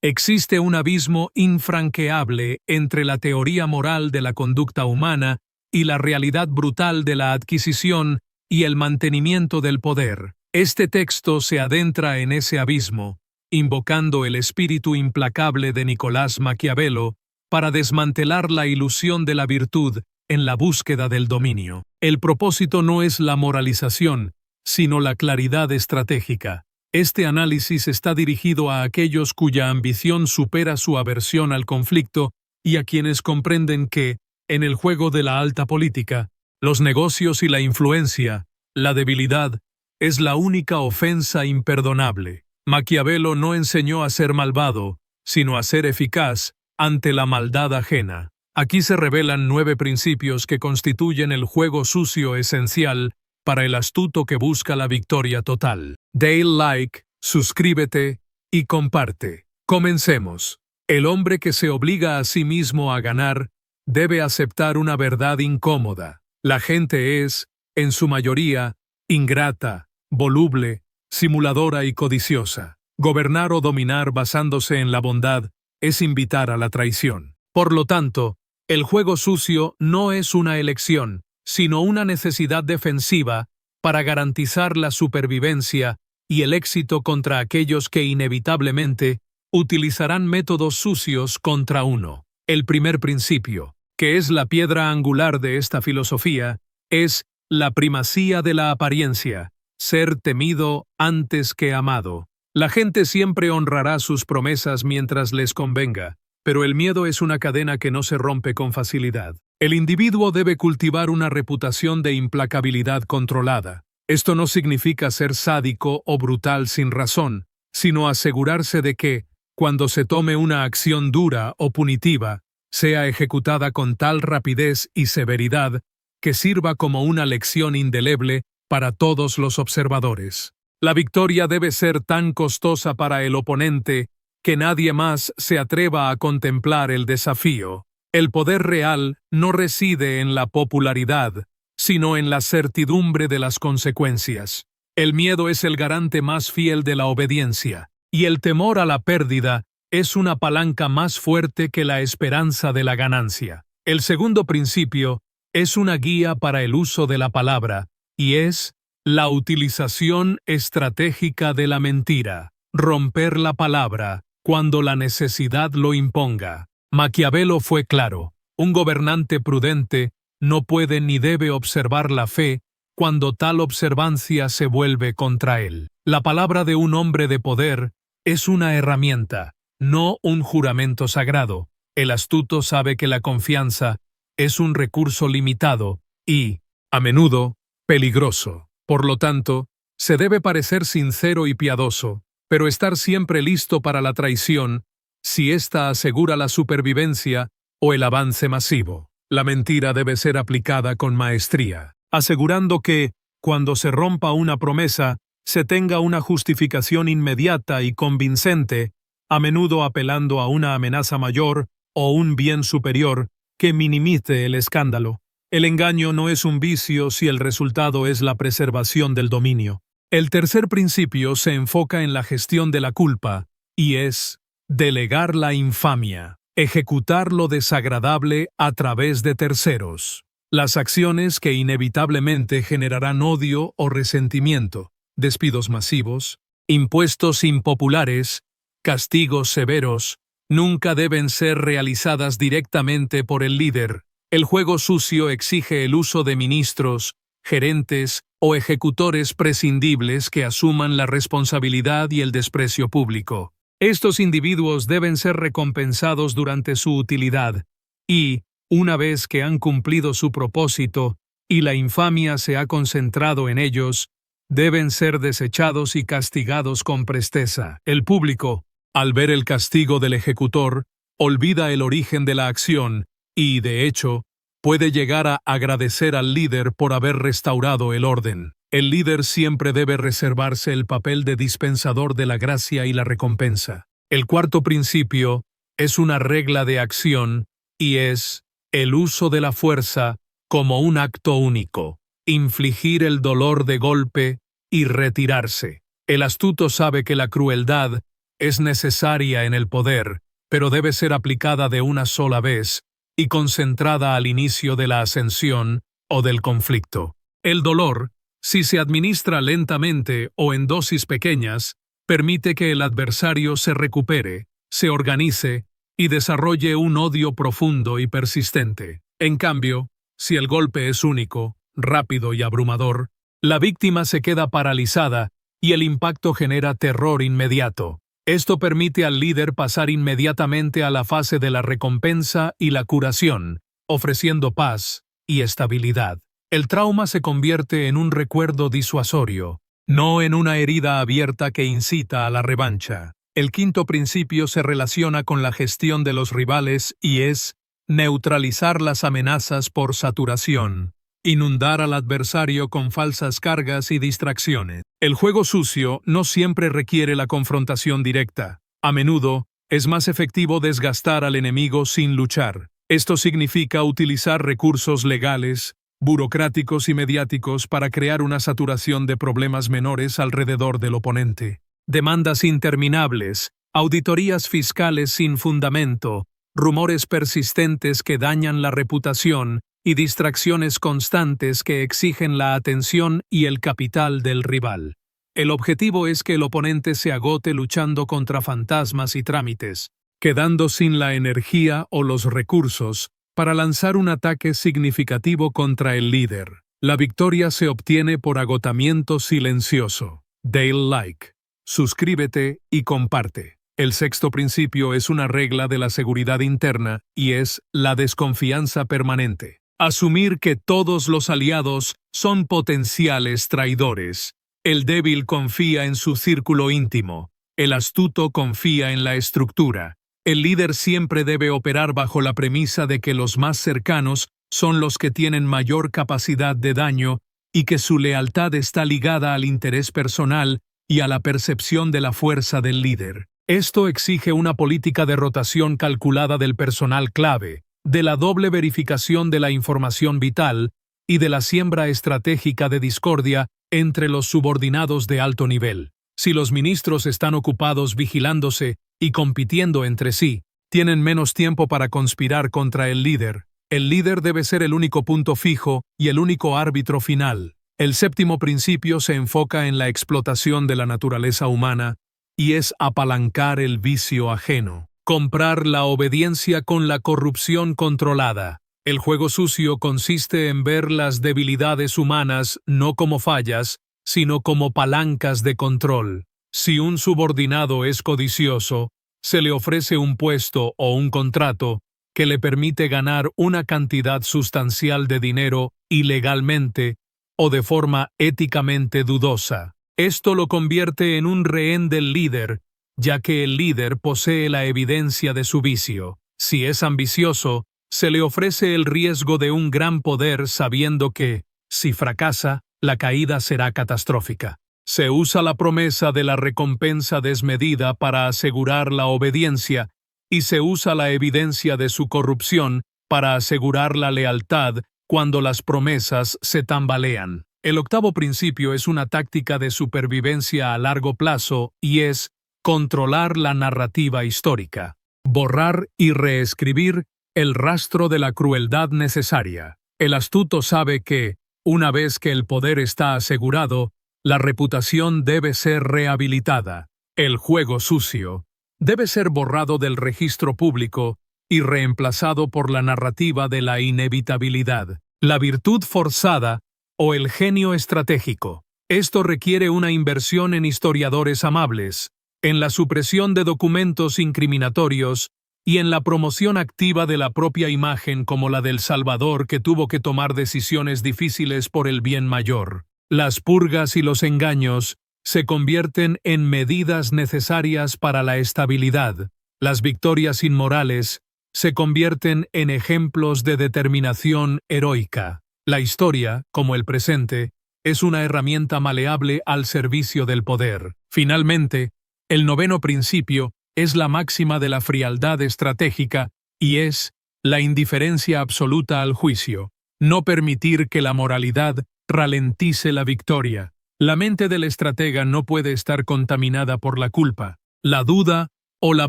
Existe un abismo infranqueable entre la teoría moral de la conducta humana y la realidad brutal de la adquisición y el mantenimiento del poder. Este texto se adentra en ese abismo, invocando el espíritu implacable de Nicolás Maquiavelo para desmantelar la ilusión de la virtud en la búsqueda del dominio. El propósito no es la moralización, sino la claridad estratégica. Este análisis está dirigido a aquellos cuya ambición supera su aversión al conflicto y a quienes comprenden que, en el juego de la alta política, los negocios y la influencia, la debilidad, es la única ofensa imperdonable. Maquiavelo no enseñó a ser malvado, sino a ser eficaz ante la maldad ajena. Aquí se revelan 9 principios que constituyen el juego sucio esencial para el astuto que busca la victoria total. Dale like, suscríbete y comparte. Comencemos. El hombre que se obliga a sí mismo a ganar debe aceptar una verdad incómoda. La gente es, en su mayoría, ingrata, voluble, simuladora y codiciosa. Gobernar o dominar basándose en la bondad es invitar a la traición. Por lo tanto, el juego sucio no es una elección, sino una necesidad defensiva para garantizar la supervivencia y el éxito contra aquellos que inevitablemente utilizarán métodos sucios contra uno. El primer principio, que es la piedra angular de esta filosofía, es la primacía de la apariencia, ser temido antes que amado. La gente siempre honrará sus promesas mientras les convenga, pero el miedo es una cadena que no se rompe con facilidad. El individuo debe cultivar una reputación de implacabilidad controlada. Esto no significa ser sádico o brutal sin razón, sino asegurarse de que, cuando se tome una acción dura o punitiva, sea ejecutada con tal rapidez y severidad que sirva como una lección indeleble para todos los observadores. La victoria debe ser tan costosa para el oponente que nadie más se atreva a contemplar el desafío. El poder real no reside en la popularidad, sino en la certidumbre de las consecuencias. El miedo es el garante más fiel de la obediencia, y el temor a la pérdida es una palanca más fuerte que la esperanza de la ganancia. El segundo principio es una guía para el uso de la palabra, y es la utilización estratégica de la mentira. Romper la palabra cuando la necesidad lo imponga. Maquiavelo fue claro: un gobernante prudente no puede ni debe observar la fe cuando tal observancia se vuelve contra él. La palabra de un hombre de poder es una herramienta, no un juramento sagrado. El astuto sabe que la confianza es un recurso limitado y, a menudo, peligroso. Por lo tanto, se debe parecer sincero y piadoso, pero estar siempre listo para la traición si ésta asegura la supervivencia o el avance masivo. La mentira debe ser aplicada con maestría, asegurando que, cuando se rompa una promesa, se tenga una justificación inmediata y convincente, a menudo apelando a una amenaza mayor o un bien superior que minimice el escándalo. El engaño no es un vicio si el resultado es la preservación del dominio. El tercer principio se enfoca en la gestión de la culpa, y es delegar la infamia, ejecutar lo desagradable a través de terceros. Las acciones que inevitablemente generarán odio o resentimiento, despidos masivos, impuestos impopulares, castigos severos, nunca deben ser realizadas directamente por el líder. El juego sucio exige el uso de ministros, gerentes o ejecutores prescindibles que asuman la responsabilidad y el desprecio público. Estos individuos deben ser recompensados durante su utilidad y, una vez que han cumplido su propósito y la infamia se ha concentrado en ellos, deben ser desechados y castigados con presteza. El público, al ver el castigo del ejecutor, olvida el origen de la acción y, de hecho, puede llegar a agradecer al líder por haber restaurado el orden. El líder siempre debe reservarse el papel de dispensador de la gracia y la recompensa. El cuarto principio es una regla de acción y es el uso de la fuerza como un acto único, infligir el dolor de golpe y retirarse. El astuto sabe que la crueldad es necesaria en el poder, pero debe ser aplicada de una sola vez y concentrada al inicio de la ascensión o del conflicto. El dolor, si se administra lentamente o en dosis pequeñas, permite que el adversario se recupere, se organice y desarrolle un odio profundo y persistente. En cambio, si el golpe es único, rápido y abrumador, la víctima se queda paralizada y el impacto genera terror inmediato. Esto permite al líder pasar inmediatamente a la fase de la recompensa y la curación, ofreciendo paz y estabilidad. El trauma se convierte en un recuerdo disuasorio, no en una herida abierta que incita a la revancha. El quinto principio se relaciona con la gestión de los rivales y es neutralizar las amenazas por saturación. Inundar al adversario con falsas cargas y distracciones. El juego sucio no siempre requiere la confrontación directa. A menudo, es más efectivo desgastar al enemigo sin luchar. Esto significa utilizar recursos legales, burocráticos y mediáticos para crear una saturación de problemas menores alrededor del oponente. Demandas interminables, auditorías fiscales sin fundamento, rumores persistentes que dañan la reputación y distracciones constantes que exigen la atención y el capital del rival. El objetivo es que el oponente se agote luchando contra fantasmas y trámites, quedando sin la energía o los recursos para lanzar un ataque significativo contra el líder. La victoria se obtiene por agotamiento silencioso. Dale like, suscríbete y comparte. El sexto principio es una regla de la seguridad interna y es la desconfianza permanente. Asumir que todos los aliados son potenciales traidores. El débil confía en su círculo íntimo. El astuto confía en la estructura. El líder siempre debe operar bajo la premisa de que los más cercanos son los que tienen mayor capacidad de daño y que su lealtad está ligada al interés personal y a la percepción de la fuerza del líder. Esto exige una política de rotación calculada del personal clave, de la doble verificación de la información vital y de la siembra estratégica de discordia entre los subordinados de alto nivel. Si los ministros están ocupados vigilándose y compitiendo entre sí, tienen menos tiempo para conspirar contra el líder. El líder debe ser el único punto fijo y el único árbitro final. El séptimo principio se enfoca en la explotación de la naturaleza humana y es apalancar el vicio ajeno. Comprar la obediencia con la corrupción controlada. El juego sucio consiste en ver las debilidades humanas no como fallas, sino como palancas de control. Si un subordinado es codicioso, se le ofrece un puesto o un contrato que le permite ganar una cantidad sustancial de dinero ilegalmente o de forma éticamente dudosa. Esto lo convierte en un rehén del líder, ya que el líder posee la evidencia de su vicio. Si es ambicioso, se le ofrece el riesgo de un gran poder sabiendo que, si fracasa, la caída será catastrófica. Se usa la promesa de la recompensa desmedida para asegurar la obediencia y se usa la evidencia de su corrupción para asegurar la lealtad cuando las promesas se tambalean. El octavo principio es una táctica de supervivencia a largo plazo y es controlar la narrativa histórica. Borrar y reescribir el rastro de la crueldad necesaria. El astuto sabe que, una vez que el poder está asegurado, la reputación debe ser rehabilitada. El juego sucio debe ser borrado del registro público y reemplazado por la narrativa de la inevitabilidad, la virtud forzada o el genio estratégico. Esto requiere una inversión en historiadores amables, en la supresión de documentos incriminatorios y en la promoción activa de la propia imagen como la del Salvador que tuvo que tomar decisiones difíciles por el bien mayor. Las purgas y los engaños se convierten en medidas necesarias para la estabilidad. Las victorias inmorales se convierten en ejemplos de determinación heroica. La historia, como el presente, es una herramienta maleable al servicio del poder. Finalmente, el noveno principio es la máxima de la frialdad estratégica y es la indiferencia absoluta al juicio. No permitir que la moralidad ralentice la victoria. La mente del estratega no puede estar contaminada por la culpa. la duda o la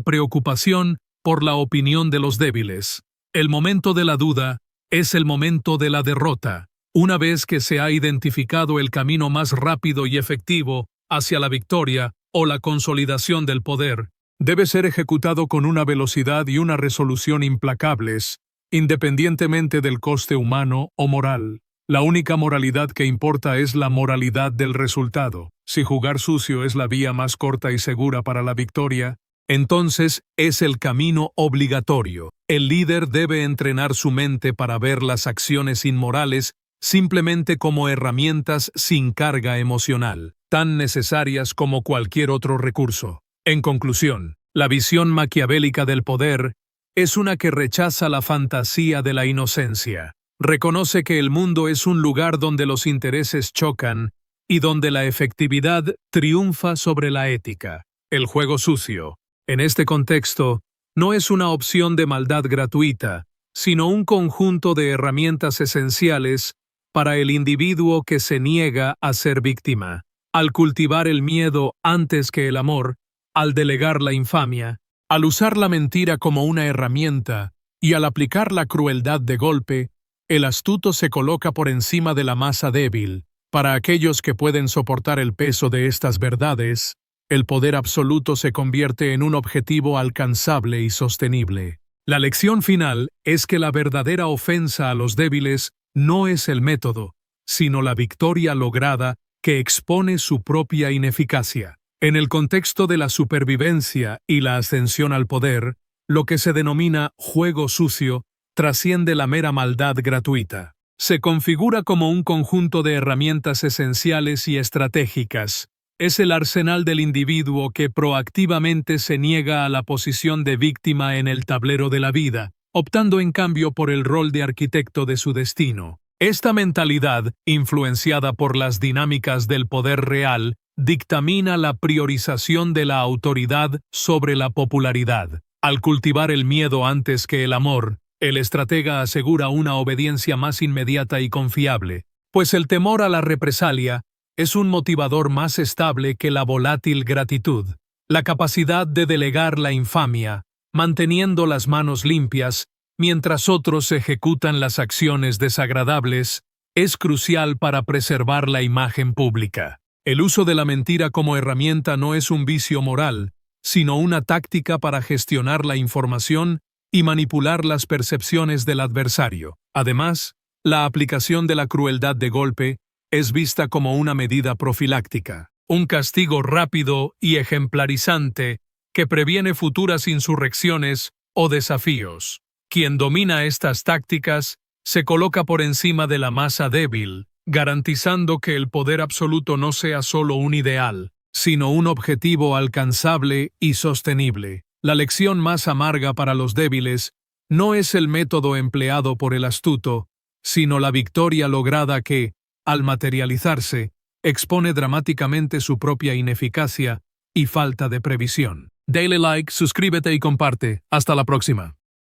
preocupación por la opinión de los débiles. El momento de la duda es el momento de la derrota. Una vez que se ha identificado el camino más rápido y efectivo hacia la victoria o la consolidación del poder, debe ser ejecutado con una velocidad y una resolución implacables, independientemente del coste humano o moral. La única moralidad que importa es la moralidad del resultado. Si jugar sucio es la vía más corta y segura para la victoria, entonces es el camino obligatorio. El líder debe entrenar su mente para ver las acciones inmorales simplemente como herramientas sin carga emocional, tan necesarias como cualquier otro recurso. En conclusión, la visión maquiavélica del poder es una que rechaza la fantasía de la inocencia. Reconoce que el mundo es un lugar donde los intereses chocan y donde la efectividad triunfa sobre la ética. El juego sucio, en este contexto, no es una opción de maldad gratuita, sino un conjunto de herramientas esenciales para el individuo que se niega a ser víctima. Al cultivar el miedo antes que el amor, al delegar la infamia, al usar la mentira como una herramienta y al aplicar la crueldad de golpe, el astuto se coloca por encima de la masa débil. Para aquellos que pueden soportar el peso de estas verdades, el poder absoluto se convierte en un objetivo alcanzable y sostenible. La lección final es que la verdadera ofensa a los débiles no es el método, sino la victoria lograda que expone su propia ineficacia. En el contexto de la supervivencia y la ascensión al poder, lo que se denomina juego sucio trasciende la mera maldad gratuita. Se configura como un conjunto de herramientas esenciales y estratégicas. Es el arsenal del individuo que proactivamente se niega a la posición de víctima en el tablero de la vida, optando en cambio por el rol de arquitecto de su destino. Esta mentalidad, influenciada por las dinámicas del poder real, dictamina la priorización de la autoridad sobre la popularidad. Al cultivar el miedo antes que el amor, el estratega asegura una obediencia más inmediata y confiable, pues el temor a la represalia es un motivador más estable que la volátil gratitud. La capacidad de delegar la infamia, manteniendo las manos limpias, mientras otros ejecutan las acciones desagradables, es crucial para preservar la imagen pública. El uso de la mentira como herramienta no es un vicio moral, sino una táctica para gestionar la información y manipular las percepciones del adversario. Además, la aplicación de la crueldad de golpe es vista como una medida profiláctica, un castigo rápido y ejemplarizante que previene futuras insurrecciones o desafíos. Quien domina estas tácticas se coloca por encima de la masa débil, garantizando que el poder absoluto no sea solo un ideal, sino un objetivo alcanzable y sostenible. La lección más amarga para los débiles no es el método empleado por el astuto, sino la victoria lograda que, al materializarse, expone dramáticamente su propia ineficacia y falta de previsión. Dale like, suscríbete y comparte. Hasta la próxima.